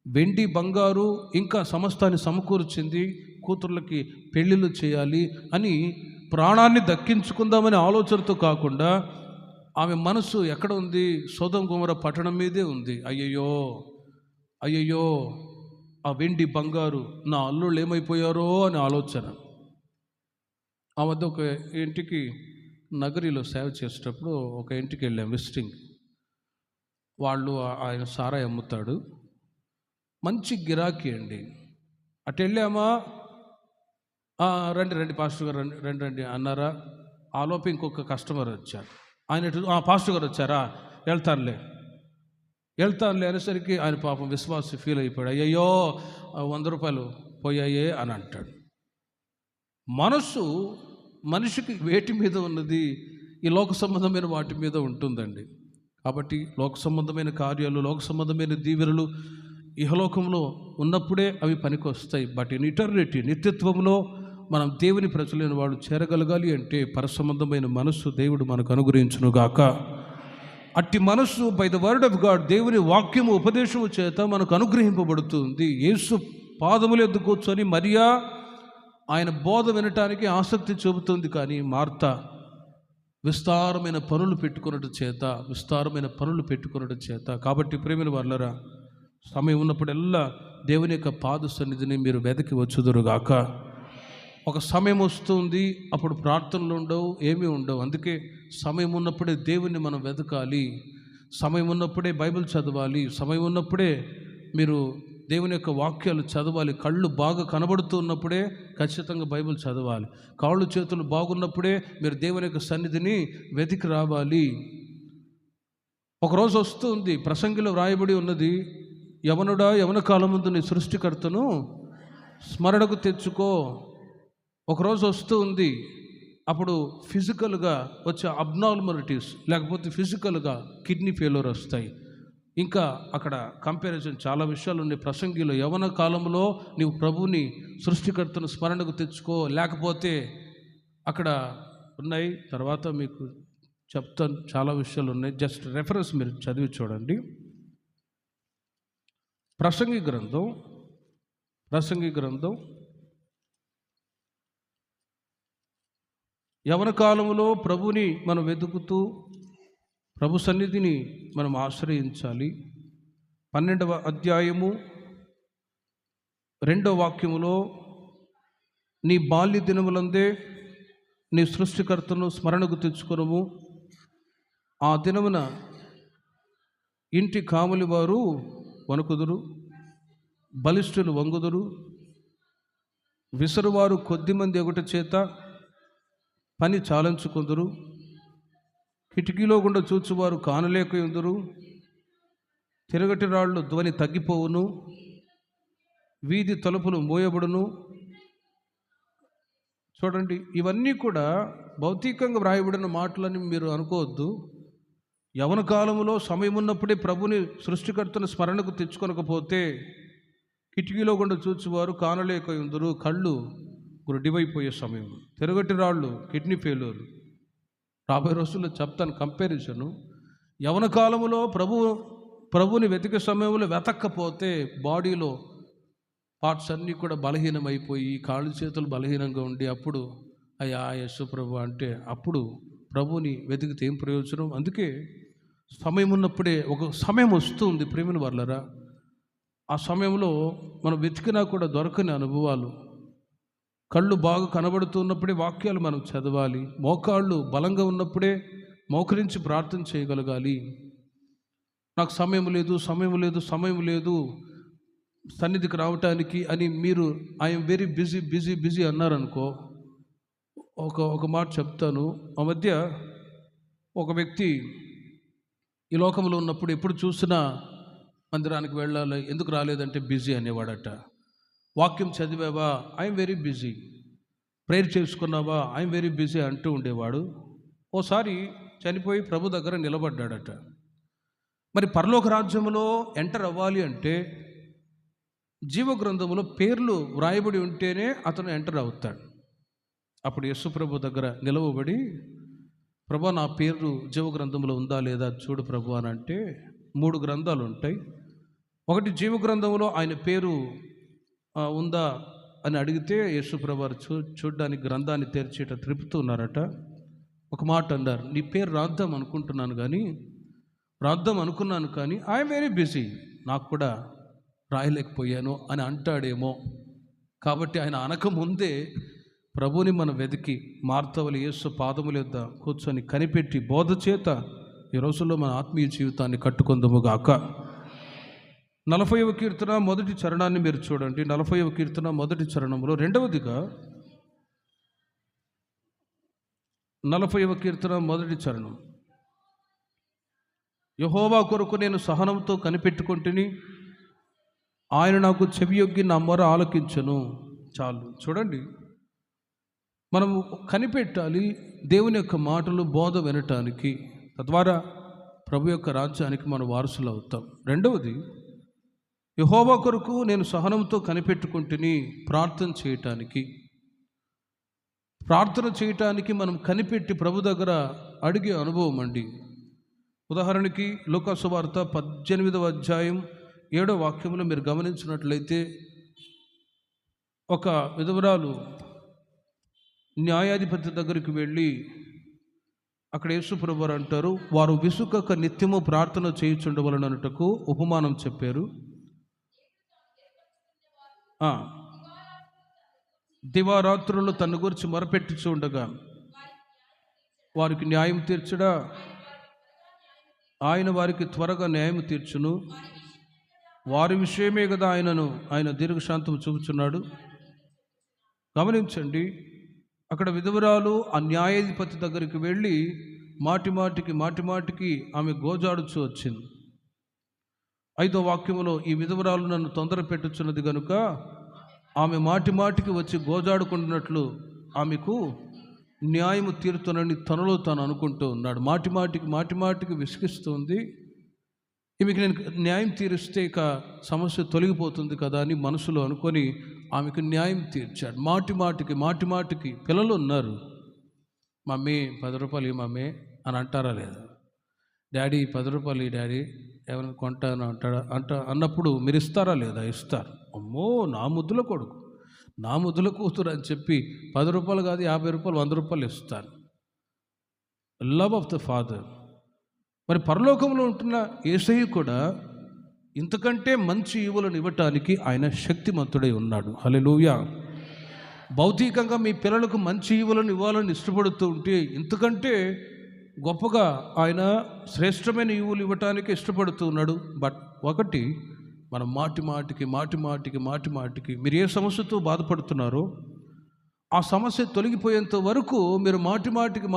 వెండి బంగారు ఇంకా సమస్తాన్ని సమకూర్చింది. కూతుర్లకి పెళ్ళిళ్ళు చేయాలి అని ప్రాణాన్ని దక్కించుకుందామనే ఆలోచనతో కాకుండా ఆమె మనసు ఎక్కడ ఉంది? సొదొమ గొమొర్రా పట్టణం మీదే ఉంది. అయ్యయ్యో ఆ వెండి బంగారు నా అల్లుళ్ళు ఏమైపోయారో అని ఆలోచన. ఆ మధ్య ఒక ఇంటికి నగరిలో సేవ చేసేటప్పుడు ఒక ఇంటికి వెళ్ళాం విజిటింగ్. వాళ్ళు ఆయన సారాయి అమ్ముతాడు, మంచి గిరాకీ అండి. అటు వెళ్ళామా, రండి పాస్టర్ గారు రండి అన్నారా. ఆలోపు ఇంకొక కస్టమర్ వచ్చారు. ఆయన పాస్టర్ గారు వచ్చారా, వెళ్తానులే అనేసరికి ఆయన పాపం విశ్వాసం ఫీల్ అయిపోయాడు. అయ్యయ్యో 100 రూపాయలు పోయాయే అని అంటాడు. మనస్సు మనిషికి వేటి మీద ఉన్నది? ఈ లోక సంబంధమైన వాటి మీద ఉంటుందండి. కాబట్టి లోక సంబంధమైన కార్యాలు, లోక సంబంధమైన దీవెనలు ఇహలోకంలో ఉన్నప్పుడే అవి పనికి వస్తాయి. బట్ ఇన్ ఇటర్నిటీ, నిత్యత్వంలో మనం దేవుని ప్రజలైన వాళ్ళు చేరగలగాలి అంటే పరసంబంధమైన మనస్సు దేవుడు మనకు అనుగ్రహించునుగాక. అట్టి మనస్సు by the word of God, దేవుని వాక్యము ఉపదేశము చేత మనకు అనుగ్రహింపబడుతుంది. యేసు పాదములు ఎద్దు కూర్చొని మరియా ఆయన బోధ వినటానికి ఆసక్తి చూపుతుంది. కానీ మార్తా విస్తారమైన పనులు పెట్టుకున్నట్టు చేత కాబట్టి ప్రేమిల వాళ్ళరా, సమయం ఉన్నప్పుడల్లా దేవుని యొక్క పాద సన్నిధిని మీరు వెదకి వచ్చుదురుగాక. ఒక సమయం వస్తుంది, అప్పుడు ప్రార్థనలు ఉండవు, ఏమీ ఉండవు. అందుకే సమయం ఉన్నప్పుడే దేవుణ్ణి మనం వెతకాలి, సమయం ఉన్నప్పుడే బైబిల్ చదవాలి, సమయం ఉన్నప్పుడే మీరు దేవుని యొక్క వాక్యాలు చదవాలి. కళ్ళు బాగా కనబడుతూ ఉన్నప్పుడే ఖచ్చితంగా బైబిల్ చదవాలి. కాళ్ళు చేతులు బాగున్నప్పుడే మీరు దేవుని యొక్క సన్నిధిని వెతికి రావాలి. ఒకరోజు వస్తుంది, ప్రసంగిలో వ్రాయబడి ఉన్నది, యవనుడా యవన కాలమందు నీ సృష్టికర్తను స్మరణకు తెచ్చుకో. ఒకరోజు వస్తూ ఉంది, అప్పుడు ఫిజికల్గా వచ్చే అబ్నార్మాలిటీస్, లేకపోతే ఫిజికల్గా కిడ్నీ ఫెయిల్యూర్ వస్తాయి. ఇంకా అక్కడ కంపారిజన్ చాలా విషయాలు ఉన్నాయి. ప్రసంగిలో యవన కాలంలో నీవు ప్రభుని సృష్టికర్తను స్మరణకు తెచ్చుకో, లేకపోతే అక్కడ ఉన్నాయి. తర్వాత మీకు చెప్తాను, చాలా విషయాలు ఉన్నాయి. జస్ట్ రెఫరెన్స్ మీరు చదివి చూడండి. ప్రసంగి గ్రంథం యవన కాలంలో ప్రభుని మనం వెతుకుతూ ప్రభు సన్నిధిని మనం ఆశ్రయించాలి. 12వ అధ్యాయము 2వ వాక్యములో, నీ బాల్య దినములందే నీ సృష్టికర్తను స్మరణకు తెచ్చుకొనుము. ఆ దినమున ఇంటి కాములి వారు వణుకుదురు, బలిష్ఠులు వంగుదురు, విసరువారు కొద్దిమంది ఒకటి చేత పని చాలించుకుందురు, కిటికీలో గుండా చూచువారు కానలేకయుందురు, తిరగటి రాళ్ళు ధ్వని తగ్గిపోవును, వీధి తలుపులు మూయబడును. చూడండి, ఇవన్నీ కూడా భౌతికంగా వ్రాయబడిన మాటలని మీరు అనుకోవద్దు. యవన కాలంలో సమయం ఉన్నప్పుడే ప్రభుని సృష్టికర్తను స్మరణకు తెచ్చుకొనకపోతే కిటికీలో గుండా చూచువారు కానలేకయుందురు, కళ్ళు గుడ్డివైపోయే సమయం, తిరగటి రాళ్ళు కిడ్నీ ఫెయిల్యూర్. రాబోయే రోజుల్లో చెప్తాను కంపారిజను. యవన కాలంలో ప్రభుని వెతికే సమయంలో వెతక్కపోతే బాడీలో పార్ట్స్ అన్నీ కూడా బలహీనమైపోయి కాళ్ళు చేతులు బలహీనంగా ఉండి అప్పుడు అయ్యా యేసు ప్రభు అంటే అప్పుడు ప్రభుని వెతికితే ఏం ప్రయోజనం? అందుకే సమయం ఉన్నప్పుడే ఒక సమయం వస్తుంది ప్రేమిన వాళ్ళరా, ఆ సమయంలో మనం వెతికినా కూడా దొరకని అనుభవాలు. కళ్ళు బాగా కనబడుతున్నప్పుడే వాక్యాలు మనం చదవాలి. మోకాళ్ళు బలంగా ఉన్నప్పుడే మోకరించి ప్రార్థన చేయగలగాలి. నాకు సమయం లేదు సన్నిధికి రావటానికి అని మీరు ఐఎమ్ వెరీ బిజీ అన్నారనుకో, ఒక మాట చెప్తాను. ఆ మధ్య ఒక వ్యక్తి ఈ లోకంలో ఉన్నప్పుడు ఎప్పుడు చూసినా మందిరానికి వెళ్ళాలి, ఎందుకు రాలేదంటే బిజీ అనేవాడట. వాక్యం చదివావా, ఐఎమ్ వెరీ బిజీ. ప్రేయర్ చేసుకున్నావా, ఐఎమ్ వెరీ బిజీ అంటూ ఉండేవాడు. ఓసారి చనిపోయి ప్రభు దగ్గర నిలబడ్డాడట. మరి పరలోక రాజ్యంలో ఎంటర్ అవ్వాలి అంటే జీవ గ్రంథంలో పేర్లు వ్రాయబడి ఉంటేనే అతను ఎంటర్ అవుతాడు. అప్పుడు యేసు ప్రభు దగ్గర నిలవబడి, ప్రభు నా పేరు జీవ గ్రంథంలో ఉందా లేదా చూడు ప్రభు అని అంటే 3 గ్రంథాలు ఉంటాయి. ఒకటి జీవ గ్రంథంలో ఆయన పేరు ఉందా అని అడిగితే యేసు ప్రభు చూడ్డానికి గ్రంథాన్ని తెరిచేట త్రిపుతున్నారట. ఒక మాట అన్నారు, నీ పేరు రాద్దాం అనుకున్నాను కానీ ఐఎమ్ వెరీ బిజీ, నాకు కూడా రాయలేకపోయాను అని అంటాడేమో. కాబట్టి ఆయన అనకముందే ప్రభుని మనం వెతికి మార్తవలి యేసు పాదముల యొద్ద కూర్చొని కనిపెట్టి బోధ చేత ఈ రోజుల్లో మన ఆత్మీయ జీవితాన్ని కట్టుకుందాముగాక. 40వ కీర్తన మొదటి చరణాన్ని మీరు చూడండి. 40వ కీర్తన మొదటి చరణంలో రెండవదిగా 40వ కీర్తన మొదటి చరణం, యెహోవా కొరకు నేను సహనంతో కనిపెట్టుకుంటుని, ఆయన నాకు చెవియొగ్గి నా మొర ఆలకించును. చాలు. చూడండి, మనము కనిపెట్టాలి దేవుని యొక్క మాటలు బోధ వినటానికి, తద్వారా ప్రభు యొక్క రాజ్యానికి మనం వారసులు అవుతాం. రెండవది, యెహోవా కొరకు నేను సహనంతో కనిపెట్టుకుంటుని ప్రార్థన చేయటానికి మనం కనిపెట్టి ప్రభు దగ్గర అడిగే అనుభవం అండి. ఉదాహరణకి లూకా సువార్త 18వ అధ్యాయం 7వ వాక్యంలో మీరు గమనించినట్లయితే ఒక విధవరాలు న్యాయాధిపతి దగ్గరికి వెళ్ళి అక్కడ యేసు ప్రభువారు అంటారు, వారు విసుకక నిత్యము ప్రార్థన చేయుచుండవలననుటకు ఉపమానం చెప్పారు. దివారాత్రులు తన గురించి మొరపెట్టుచు ఉండగా వారికి న్యాయం తీర్చడా, ఆయన వారికి త్వరగా న్యాయం తీర్చును. వారి విషయమే కదా ఆయన దీర్ఘశాంతం చూపుచున్నాడు. గమనించండి, అక్కడ విధవరాలు ఆ న్యాయాధిపతి దగ్గరికి వెళ్ళి మాటిమాటికి ఆమె గోజాడుచూ వచ్చింది. 5వ వాక్యములో, ఈ విధవరాలు నన్ను తొందర పెట్టుచున్నది కనుక ఆమె మాటిమాటికి వచ్చి గోజాడుకుంటున్నట్లు ఆమెకు న్యాయము తీరుతానని తనలో తాను అనుకుంటూ ఉన్నాడు. మాటిమాటికి విసిగిస్తుంది. ఈమెకి నేను న్యాయం తీరిస్తే ఇక సమస్య తొలగిపోతుంది కదా అని మనసులో అనుకొని ఆమెకు న్యాయం తీర్చాడు. మాటిమాటికి పిల్లలు ఉన్నారు, మమ్మీ 10 రూపాయలు మమ్మీ అని అంటారా లేదా? డాడీ 10 రూపాయలు డాడీ, ఏమైనా కొంటాను అన్నప్పుడు మీరు ఇస్తారా లేదా? ఇస్తారు. అమ్మో, నా ముద్దుల కొడుకు, నా ముద్దుల కూతురు అని చెప్పి 10 రూపాయలు కాదు 50 రూపాయలు 100 రూపాయలు ఇస్తారు. Love of the father. మరి పరలోకంలో ఉంటున్న యేసయ్య కూడా ఇంతకంటే మంచి ఈవులను ఇవ్వటానికి ఆయన శక్తిమంతుడై ఉన్నాడు. హల్లెలూయా. భౌతికంగా మీ పిల్లలకు మంచి ఈవులను ఇవ్వాలని ఇష్టపడుతూ ఉంటే ఇంతకంటే గొప్పగా ఆయన శ్రేష్టమైన ఈవులు ఇవ్వటానికి ఇష్టపడుతూ ఉన్నాడు. బట్ ఒకటి, మనం మాటిమాటికి మీరు ఏ సమస్యతో బాధపడుతున్నారో ఆ సమస్య తొలగిపోయేంత వరకు మీరు మాటిమాటికి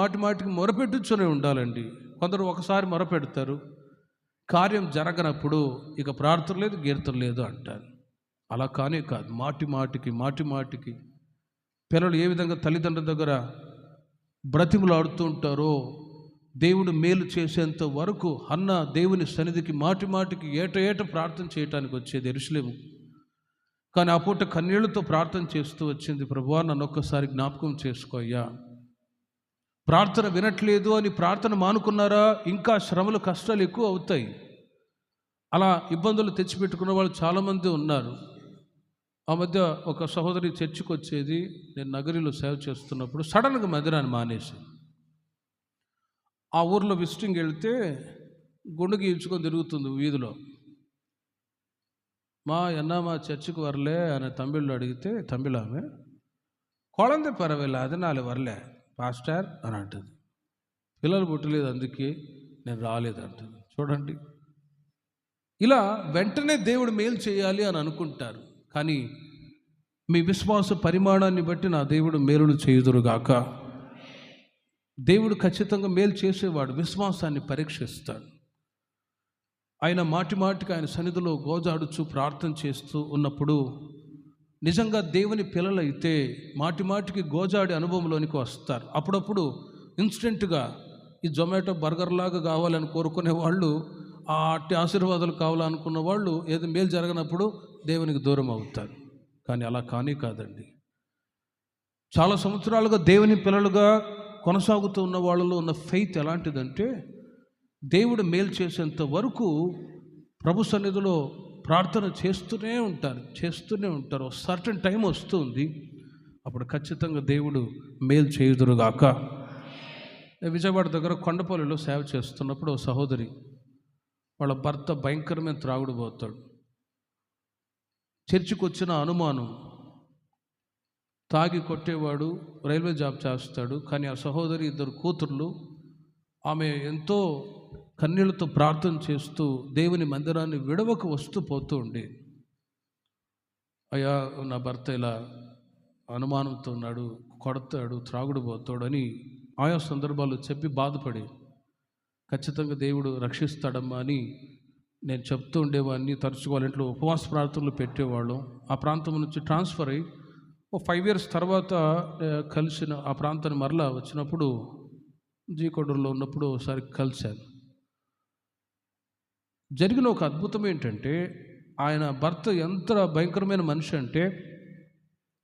మొరపెట్టుతూనే ఉండాలండి. కొందరు ఒకసారి మొరపెడతారు, కార్యం జరగనప్పుడు ఇక ప్రార్థన లేదు, కీర్తన లేదు అంటారు. అలా కానే కాదు. మాటి మాటికి పిల్లలు ఏ విధంగా తల్లిదండ్రుల దగ్గర బ్రతిములాడుతూ ఉంటారో, దేవుడు మేలు చేసేంత వరకు హన్న దేవుని సన్నిధికి మాటికి ఏట ప్రార్థన చేయటానికి వచ్చేది యెరూషలేము. కానీ ఆ పూట కన్నీళ్లతో ప్రార్థన చేస్తూ వచ్చింది, ప్రభువా నన్ను ఒక్కసారి జ్ఞాపకం చేసుకో అయ్యా. ప్రార్థన వినట్లేదు అని ప్రార్థన మానుకున్నారా, ఇంకా శ్రమలు కష్టాలు ఎక్కువ అవుతాయి. అలా ఇబ్బందులు తెచ్చిపెట్టుకున్న వాళ్ళు చాలామంది ఉన్నారు. ఆ మధ్య ఒక సహోదరి చర్చికి వచ్చేది, నేను నగరిలో సేవ చేస్తున్నప్పుడు సడన్గా మందిరాన్ని మానేసి ఆ ఊర్లో విజిటింగ్ వెళ్తే గుండు గీయించుకొని తిరుగుతుంది వీధిలో. మా చర్చికి వరలే అని తమిళ్లో అడిగితే, తమిళ ఆమె, కుళందే పర్వాలే అది 4 వరలే పాస్టర్ అని అంటుంది. పిల్లలు పుట్టలేదు అందుకే నేను రాలేదు అంటుంది. చూడండి, ఇలా వెంటనే దేవుడు మేలు చేయాలి అని అనుకుంటారు. కానీ మీ విశ్వాస పరిమాణాన్ని బట్టి నా దేవుడు మేలులు చేయుదురుగాక. దేవుడు ఖచ్చితంగా మేలు చేసేవాడు, విశ్వాసాన్ని పరీక్షిస్తాడు. ఆయన మాటికి ఆయన సన్నిధిలో గోజాడుచు ప్రార్థన చేస్తూ ఉన్నప్పుడు నిజంగా దేవుని పిల్లలైతే మాటికి గోజాడి అనుభవంలోనికి వస్తారు. అప్పుడప్పుడు ఇన్స్టెంట్గా ఈ జొమాటో బర్గర్ లాగా కావాలని కోరుకునే వాళ్ళు, ఆ అట్టి ఆశీర్వాదాలు కావాలనుకున్న వాళ్ళు ఏదో మేలు జరగనప్పుడు దేవునికి దూరం అవుతారు. కానీ అలా కాదండి. చాలా సంవత్సరాలుగా దేవుని పిల్లలుగా కొనసాగుతూ ఉన్న వాళ్ళలో ఉన్న ఫెయిత్ ఎలాంటిదంటే, దేవుడు మేలు చేసేంత వరకు ప్రభు సన్నిధిలో ప్రార్థన చేస్తూనే ఉంటారు. సర్టన్ టైం వస్తుంది, అప్పుడు ఖచ్చితంగా దేవుడు మేలు చేయుదురుగాక. విజయవాడ దగ్గర కొండపల్లిలో సేవ చేస్తున్నప్పుడు ఓ సహోదరి, వాళ్ళ భర్త భయంకరమైన త్రాగుడు పోతాడు. చర్చికి వచ్చిన అనుమానం, తాగి కొట్టేవాడు, రైల్వే జాబ్ చేస్తాడు. కానీ ఆ సహోదరి 2 కూతుర్లు, ఆమె ఎంతో కన్నీళ్లతో ప్రార్థన చేస్తూ దేవుని మందిరాన్ని విడవక వస్తూ పోతూ ఉండి, అయ్యా నా భర్త ఇలా అనుమానంతో ఉన్నాడు, కొడతాడు, త్రాగుడు పోతాడు అని ఆయా సందర్భాలు చెప్పి బాధపడి, ఖచ్చితంగా దేవుడు రక్షిస్తాడమ్మా అని నేను చెప్తూ ఉండేవాడిని. తరచుగా వాళ్ళ ఇంట్లో ఉపవాస ప్రార్థనలు పెట్టేవాళ్ళం. ఆ ప్రాంతం నుంచి ట్రాన్స్ఫర్ అయ్యి 5 years తర్వాత కలిసిన ఆ ప్రాంతాన్ని మరలా వచ్చినప్పుడు, జీకొండూరులో ఉన్నప్పుడు ఒకసారి కలిశాను. జరిగిన ఒక అద్భుతం ఏంటంటే, ఆయన భర్త ఎంత భయంకరమైన మనిషి అంటే,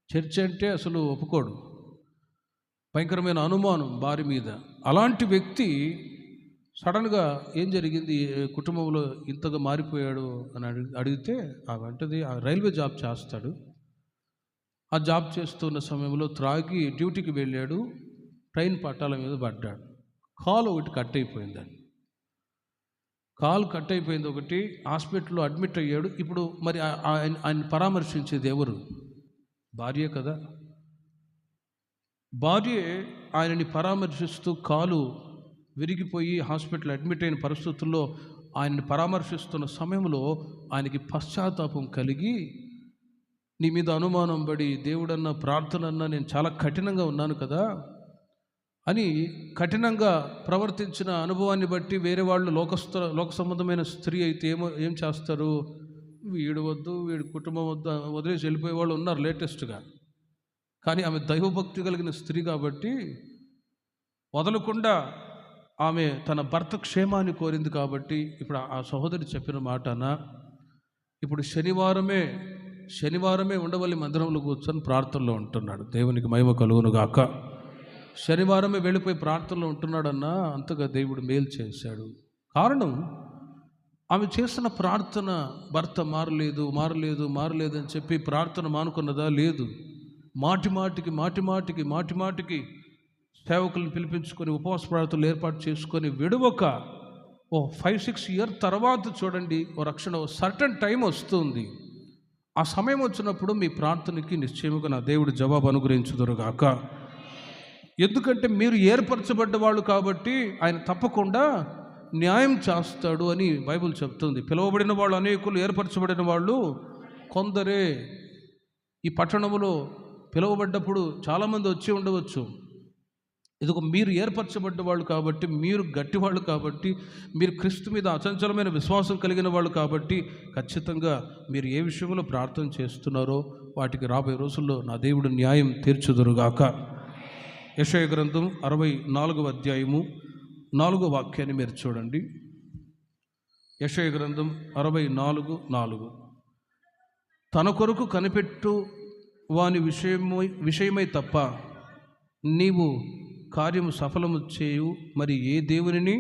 చర్చ్ అంటే అసలు ఒప్పుకోడు, భయంకరమైన అనుమానం భార్య మీద. అలాంటి వ్యక్తి సడన్గా ఏం జరిగింది, కుటుంబంలో ఇంతగా మారిపోయాడు అని అడిగితే ఆ వెంటనే ఆ రైల్వే జాబ్ చేస్తాడు. ఆ జాబ్ చేస్తున్న సమయంలో త్రాగి డ్యూటీకి వెళ్ళాడు, ట్రైన్ పట్టాల మీద పడ్డాడు. కాలు ఒకటి కట్ అయిపోయిందండి. కాలు కట్ అయిపోయింది ఒకటి, హాస్పిటల్లో అడ్మిట్ అయ్యాడు. ఇప్పుడు మరి ఆయన పరామర్శించేది ఎవరు? భార్యే కదా. భార్యే ఆయనని పరామర్శిస్తూ, కాలు విరిగిపోయి హాస్పిటల్ అడ్మిట్ అయిన పరిస్థితుల్లో ఆయనని పరామర్శిస్తున్న సమయంలో ఆయనకి పశ్చాత్తాపం కలిగి, నీ మీద అనుమానం పడి దేవుడన్న ప్రార్థనన్నా నేను చాలా కఠినంగా ఉన్నాను కదా అని కఠినంగా ప్రవర్తించిన అనుభవాన్ని బట్టి వేరే వాళ్ళు లోక సంబంధమైన స్త్రీ అయితే ఏం చేస్తారు, వీడు వద్దు, వీడి కుటుంబం వద్దు వదిలేసి వెళ్ళిపోయే వాళ్ళు ఉన్నారు లేటెస్ట్గా. కానీ ఆమె దైవభక్తి కలిగిన స్త్రీ కాబట్టి వదలకుండా ఆమె తన భర్త క్షేమాన్ని కోరింది. కాబట్టి ఇప్పుడు ఆ సహోదరి చెప్పిన మాటన, ఇప్పుడు శనివారమే ఉండవల్లి మందిరంలో కూర్చొని ప్రార్థనలో ఉంటున్నాడు. దేవునికి మహిమ కలుగును గాక. శనివారమే వెళ్ళిపోయి ప్రార్థనలో ఉంటున్నాడన్నా అంతగా దేవుడు మేలు చేశాడు. కారణం, ఆమె చేసిన ప్రార్థన భర్త మారలేదు అని చెప్పి ప్రార్థన మానుకున్నదా? లేదు. మాటిమాటికి సేవకులను పిలిపించుకొని ఉపవాస ప్రార్థనలు ఏర్పాటు చేసుకొని విడవక 5-6 years తర్వాత చూడండి ఓ రక్షణ, ఓ సర్టన్ టైం వస్తుంది. ఆ సమయం వచ్చినప్పుడు మీ ప్రార్థనకి నిశ్చయముగా నా దేవుడు జవాబు అనుగ్రహించుదురుగాక. ఎందుకంటే మీరు ఏర్పరచబడ్డ వాళ్ళు కాబట్టి ఆయన తప్పకుండా న్యాయం చేస్తాడు అని బైబిల్ చెప్తుంది. పిలువబడిన వాళ్ళు అనేకులు, ఏర్పరచబడిన వాళ్ళు కొందరే. ఈ పట్టణంలో పిలువబడ్డప్పుడు చాలామంది వచ్చి ఉండవచ్చు, ఇదిగో మీరు ఏర్పరచబడ్డ వాళ్ళు కాబట్టి, మీరు గట్టివాళ్ళు కాబట్టి, మీరు క్రీస్తు మీద అచంచలమైన విశ్వాసం కలిగిన వాళ్ళు కాబట్టి, ఖచ్చితంగా మీరు ఏ విషయంలో ప్రార్థన చేస్తున్నారో వాటికి రాబోయే రోజుల్లో నా దేవుడు న్యాయం తీర్చుదురుగాక. యెషయా గ్రంథం 64వ అధ్యాయము 4వ వాక్యాన్ని మీరు చూడండి. యెషయా గ్రంథం 64:4. తన కొరకు కనిపెట్టు వాని విషయమై తప్ప నీవు కార్యము సఫలము చేయు మరి ఏ దేవునిని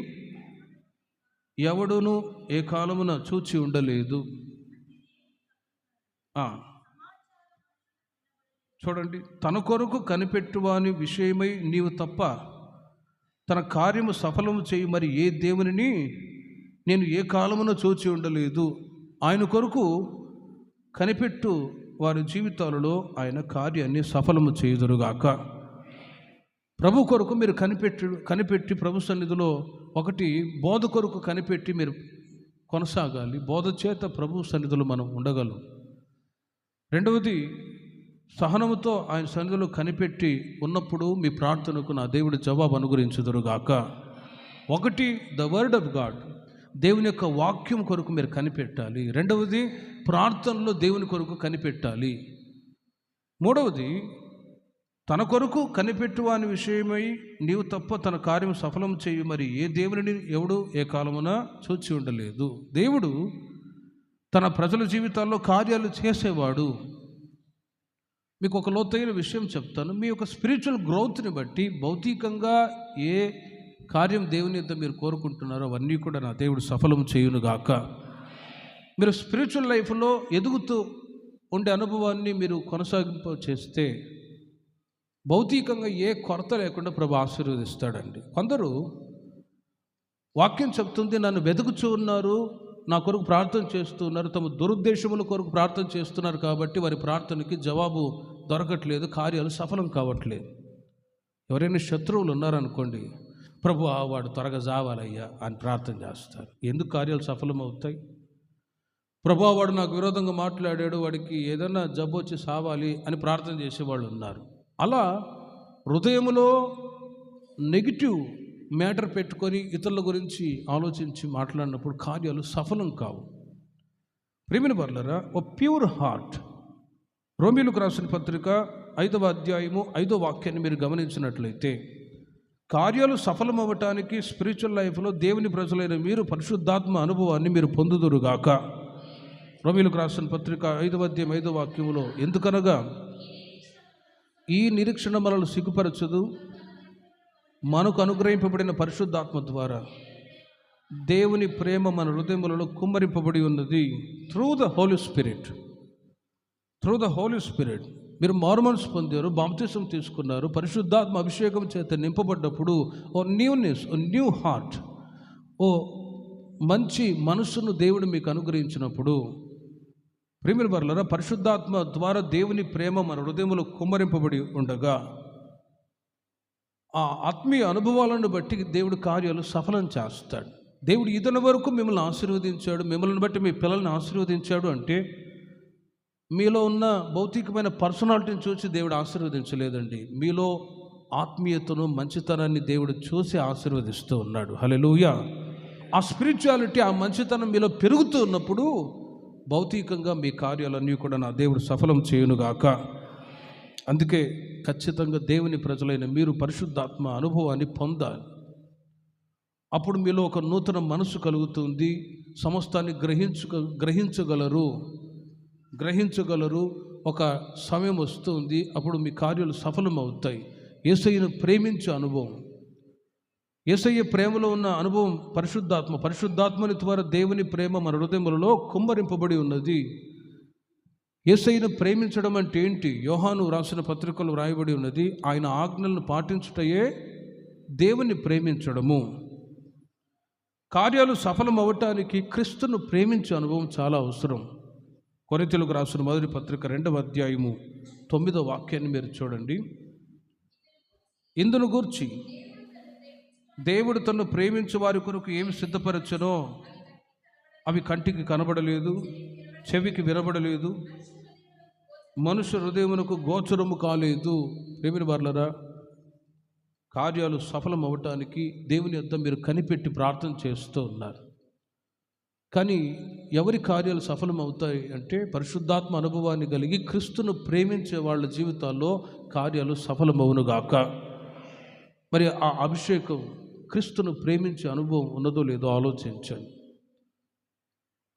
ఎవడును ఏ కాలమున చూచి ఉండలేదు. చూడండి, తన కొరకు కనిపెట్టువాని విషయమై నీవు తప్ప తన కార్యము సఫలము చేయు మరి ఏ దేవునిని నేను ఏ కాలమున చూచి ఉండలేదు. ఆయన కొరకు కనిపెట్టు వారి జీవితాలలో ఆయన కార్యాన్ని సఫలము చేయుదురుగాక. ప్రభు కొరకు మీరు కనిపెట్టి ప్రభు సన్నిధిలో ఒకటి బోధ కొరకు కనిపెట్టి మీరు కొనసాగాలి. బోధ చేత ప్రభు సన్నిధిలో మనం ఉండగలం. రెండవది, సహనముతో ఆయన సన్నిధిలో కనిపెట్టి ఉన్నప్పుడు మీ ప్రార్థనకు నా దేవుడి జవాబు అనుగ్రహించుదురుగాక. ఒకటి, ద వర్డ్ ఆఫ్ గాడ్, దేవుని యొక్క వాక్యం కొరకు మీరు కనిపెట్టాలి. రెండవది, ప్రార్థనలో దేవుని కొరకు కనిపెట్టాలి. మూడవది, తన కొరకు కనిపెట్టువాని విషయమై నీవు తప్ప తన కార్యం సఫలం చేయు మరి ఏ దేవుని ఎవడు ఏ కాలమున చూచి ఉండలేదు. దేవుడు తన ప్రజల జీవితాల్లో కార్యాలు చేసేవాడు. మీకు ఒక లోతైన విషయం చెప్తాను. మీ యొక్క స్పిరిచువల్ గ్రోత్ని బట్టి భౌతికంగా ఏ కార్యం దేవుని యొక్క మీరు కోరుకుంటున్నారో అవన్నీ కూడా నా దేవుడు సఫలం చేయునుగాక. మీరు స్పిరిచువల్ లైఫ్లో ఎదుగుతూ ఉండే అనుభవాన్ని మీరు కొనసాగింపు చేస్తే భౌతికంగా ఏ కొరత లేకుండా ప్రభు ఆశీర్వదిస్తాడండి. కొందరు వాక్యం చెప్తుంది, నన్ను వెతుకుచూ ఉన్నారు, నా కొరకు ప్రార్థన చేస్తూ ఉన్నారు, తమ దురుద్దేశముల కొరకు ప్రార్థన చేస్తున్నారు కాబట్టి వారి ప్రార్థనకి జవాబు దొరకట్లేదు, కార్యాలు సఫలం కావట్లేదు. ఎవరైనా శత్రువులు ఉన్నారనుకోండి, ప్రభు వాడు త్వరగా జావాలయ్యా అని ప్రార్థన చేస్తారు. ఎందుకు కార్యాలు సఫలం అవుతాయి? ప్రభు వాడు నాకు విరోధంగా మాట్లాడాడు, వాడికి ఏదైనా జబ్బు వచ్చి సావాలి అని ప్రార్థన చేసేవాళ్ళు ఉన్నారు. అలా హృదయంలో నెగిటివ్ మ్యాటర్ పెట్టుకొని ఇతరుల గురించి ఆలోచించి మాట్లాడినప్పుడు కార్యాలు సఫలం కావు. ప్రియమైన వారలారా, ఓ ప్యూర్ హార్ట్, రోమీయులకు రాసిన పత్రిక 5వ అధ్యాయము 5వ వాక్యాన్ని మీరు గమనించినట్లయితే, కార్యాలు సఫలం అవ్వటానికి స్పిరిచువల్ లైఫ్లో దేవుని ప్రజలైన మీరు పరిశుద్ధాత్మ అనుభవాన్ని మీరు పొందుదురుగాక. రోమీయులకు రాసిన పత్రిక 5వ అధ్యాయం 5వ వాక్యములో, ఎందుకనగా ఈ నిరీక్షణ మనల్ని సిగ్గుపరచదు, మనకు అనుగ్రహింపబడిన పరిశుద్ధాత్మ ద్వారా దేవుని ప్రేమ మన హృదయములలో కుమ్మరింపబడి ఉన్నది. త్రూ ద హోలీ స్పిరిట్ మీరు మారుమనసు పొందారు, బాప్తిసం తీసుకున్నారు, పరిశుద్ధాత్మ అభిషేకం చేత నింపబడ్డప్పుడు ఓ న్యూనెస్, ఓ న్యూ హార్ట్, ఓ మంచి మనస్సును దేవుడు మీకు అనుగ్రహించినప్పుడు, ప్రియమైన వారలారా, పరిశుద్ధాత్మ ద్వారా దేవుని ప్రేమ మన హృదయములో కుమ్మరింపబడి ఉండగా ఆ ఆత్మీయ అనుభవాలను బట్టి దేవుడు కార్యాలు సఫలం చేస్తాడు. దేవుడు ఇతని వరకు మిమ్మల్ని ఆశీర్వదించాడు, మిమ్మల్ని బట్టి మీ పిల్లల్ని ఆశీర్వదించాడు అంటే మీలో ఉన్న భౌతికమైన పర్సనాలిటీని చూసి దేవుడు ఆశీర్వదించలేదండి. మీలో ఆత్మీయతను, మంచితనాన్ని దేవుడు చూసి ఆశీర్వదిస్తూ ఉన్నాడు. హల్లెలూయా. ఆ స్పిరిచువాలిటీ, ఆ మంచితనం మీలో పెరుగుతూ ఉన్నప్పుడు భౌతికంగా మీ కార్యాలన్నీ కూడా నా దేవుడు సఫలం చేయునుగాక. అందుకే ఖచ్చితంగా దేవుని ప్రజలైన మీరు పరిశుద్ధాత్మ అనుభవాన్ని పొందాలి. అప్పుడు మీలో ఒక నూతన మనసు కలుగుతుంది, సమస్తాన్ని గ్రహించగలరు. ఒక సమయం వస్తుంది, అప్పుడు మీ కార్యాలు సఫలం అవుతాయి. యేసయ్యను ప్రేమించే అనుభవం, యేసయ్య ప్రేమలో ఉన్న అనుభవం పరిశుద్ధాత్మని ద్వారా దేవుని ప్రేమ మన హృదయములలో కుమ్మరింపబడి ఉన్నది. యేసయ్యను ప్రేమించడం అంటే ఏంటి? యోహాను రాసిన పత్రికలు వ్రాయబడి ఉన్నది, ఆయన ఆజ్ఞలను పాటించుటయే దేవుని ప్రేమించడము. కార్యాలు సఫలం అవ్వటానికి క్రీస్తును ప్రేమించే అనుభవం చాలా అవసరం. కొరింథీయులకు రాసిన మొదటి పత్రిక 2వ అధ్యాయము 9వ వాక్యాన్ని మీరు చూడండి. ఇందును గూర్చి దేవుడు తన్ను ప్రేమించే వారి కొరకు ఏమి సిద్ధపరచనో అవి కంటికి కనబడలేదు, చెవికి వినబడలేదు, మనుష్య హృదయమునకు గోచరము కాలేదు. ప్రేమిన వారలారా, కార్యాలు సఫలం అవ్వటానికి దేవుని యొద్ద మీరు కనిపెట్టి ప్రార్థన చేస్తూ ఉన్నారు. కానీ ఎవరి కార్యాలు సఫలం అవుతాయి అంటే పరిశుద్ధాత్మ అనుభవాన్ని కలిగి క్రీస్తును ప్రేమించే వాళ్ళ జీవితాల్లో కార్యాలు సఫలమవునుగాక. మరి ఆ అభిషేకం క్రీస్తును ప్రేమించే అనుభవం ఉన్నదో లేదో ఆలోచించండి.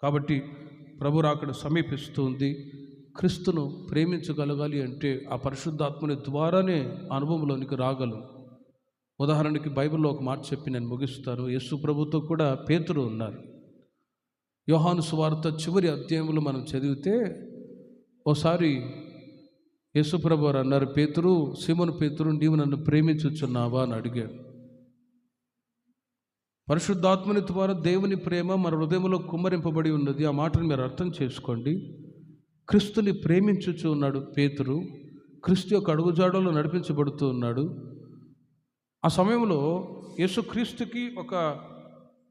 కాబట్టి ప్రభు రాకడ సమీపిస్తుంది. క్రీస్తును ప్రేమించగలగాలి అంటే ఆ పరిశుద్ధాత్మని ద్వారానే అనుభవంలోనికి రాగలం. ఉదాహరణకి బైబిల్లో ఒక మాట చెప్పి నేను ముగిస్తాను. యేసు ప్రభుతో కూడా పేతురు ఉన్నారు. యోహాను సువార్త చివరి అధ్యాయంలో మనం చదివితే ఓసారి యేసు ప్రభు వారు అన్నారు, పేతురు, సీమోను పేతురు, నీవు నన్ను ప్రేమించుచున్నావా అని అడిగాడు. పరిశుద్ధాత్మని ద్వారా దేవుని ప్రేమ మన హృదయంలో కుమ్మరింపబడి ఉన్నది. ఆ మాటను మీరు అర్థం చేసుకోండి. క్రీస్తుని ప్రేమించుచు ఉన్నాడు పేతురు. క్రీస్తు యొక్క అడుగుజాడలో నడిపించబడుతూ ఉన్నాడు. ఆ సమయంలో యేసుక్రీస్తుకి ఒక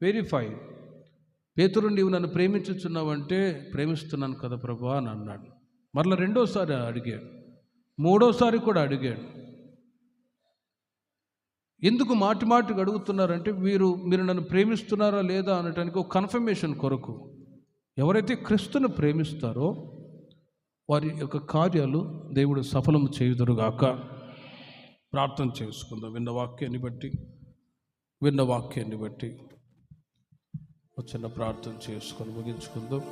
వెరిఫై, పేతురు నీవు నన్ను ప్రేమించుచున్నావంటే ప్రేమిస్తున్నాను కదా ప్రభువా అని అన్నాడు. మరలా రెండోసారి అడిగాడు, మూడోసారి కూడా అడిగాడు. ఎందుకు మాటి మాటికి అడుగుతున్నారంటే మీరు నన్ను ప్రేమిస్తున్నారా లేదా అనటానికి ఒక కన్ఫర్మేషన్ కొరకు. ఎవరైతే క్రీస్తును ప్రేమిస్తారో వారి యొక్క కార్యాలు దేవుడు సఫలము చేయుదురుగాక. ప్రార్థన చేసుకుందాం. విన్న వాక్యాన్ని బట్టి ఒక చిన్న ప్రార్థన చేసుకొని ముగించుకుందాం.